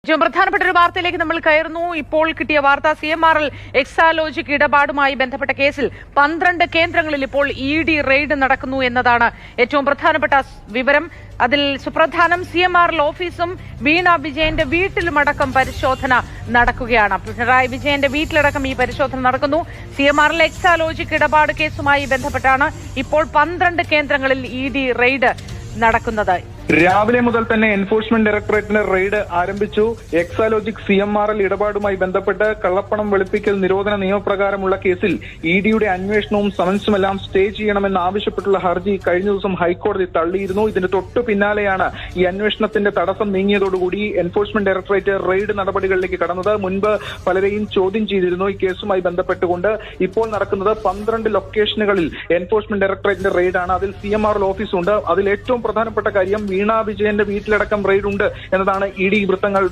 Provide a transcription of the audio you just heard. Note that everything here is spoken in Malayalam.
ഏറ്റവും പ്രധാനപ്പെട്ട ഒരു വാർത്തയിലേക്ക് നമ്മൾ കയറുന്നു. ഇപ്പോൾ കിട്ടിയ വാർത്ത CMRL എക്സാലോജിക് ഇടപാടുമായി ബന്ധപ്പെട്ട കേസിൽ 12 കേന്ദ്രങ്ങളിൽ ഇപ്പോൾ ED റെയ്ഡ് നടക്കുന്നു എന്നതാണ് ഏറ്റവും പ്രധാനപ്പെട്ട വിവരം. അതിൽ സുപ്രധാനം CMRL ഓഫീസും വീണ വിജയന്റെ വീട്ടിലുമടക്കം പരിശോധന നടക്കുകയാണ്. പിണറായി വിജയന്റെ വീട്ടിലടക്കം ഈ പരിശോധന നടക്കുന്നു. CMRL എക്സാലോജിക് ഇടപാട് കേസുമായി ബന്ധപ്പെട്ടാണ് ഇപ്പോൾ 12 കേന്ദ്രങ്ങളിൽ ED റെയ്ഡ് നടക്കുന്നത്. രാവിലെ മുതൽ തന്നെ എൻഫോഴ്സ്മെന്റ് ഡയറക്ടറേറ്റിന്റെ റെയ്ഡ് ആരംഭിച്ചു. എക്സാലോജിക് CMRL ഇടപാടുമായി ബന്ധപ്പെട്ട് കള്ളപ്പണം വെളുപ്പിക്കൽ നിരോധന നിയമപ്രകാരമുള്ള കേസിൽ EDയുടെ അന്വേഷണവും സമൻസുമെല്ലാം സ്റ്റേ ചെയ്യണമെന്ന് ആവശ്യപ്പെട്ടുള്ള ഹർജി കഴിഞ്ഞ ദിവസം ഹൈക്കോടതി തള്ളിയിരുന്നു. ഇതിന് തൊട്ടു പിന്നാലെയാണ് ഈ അന്വേഷണത്തിന്റെ തടസ്സം നീങ്ങിയതോടുകൂടി എൻഫോഴ്സ്മെന്റ് ഡയറക്ടറേറ്റ് റെയ്ഡ് നടപടികളിലേക്ക് കടന്നത്. മുൻപ് പലരെയും ചോദ്യം ചെയ്തിരുന്നു ഈ കേസുമായി ബന്ധപ്പെട്ടുകൊണ്ട്. ഇപ്പോൾ നടക്കുന്നത് 12 ലൊക്കേഷനുകളിൽ എൻഫോഴ്സ്മെന്റ് ഡയറക്ടറേറ്റിന്റെ റെയ്ഡാണ്. അതിൽ CMRL ഓഫീസുണ്ട്. അതിൽ ഏറ്റവും പ്രധാനപ്പെട്ട കാര്യം വീണ വിജയന്റെ വീട്ടിലടക്കം റെയ്ഡ് ഉണ്ട് എന്നതാണ് ED വൃത്തങ്ങൾ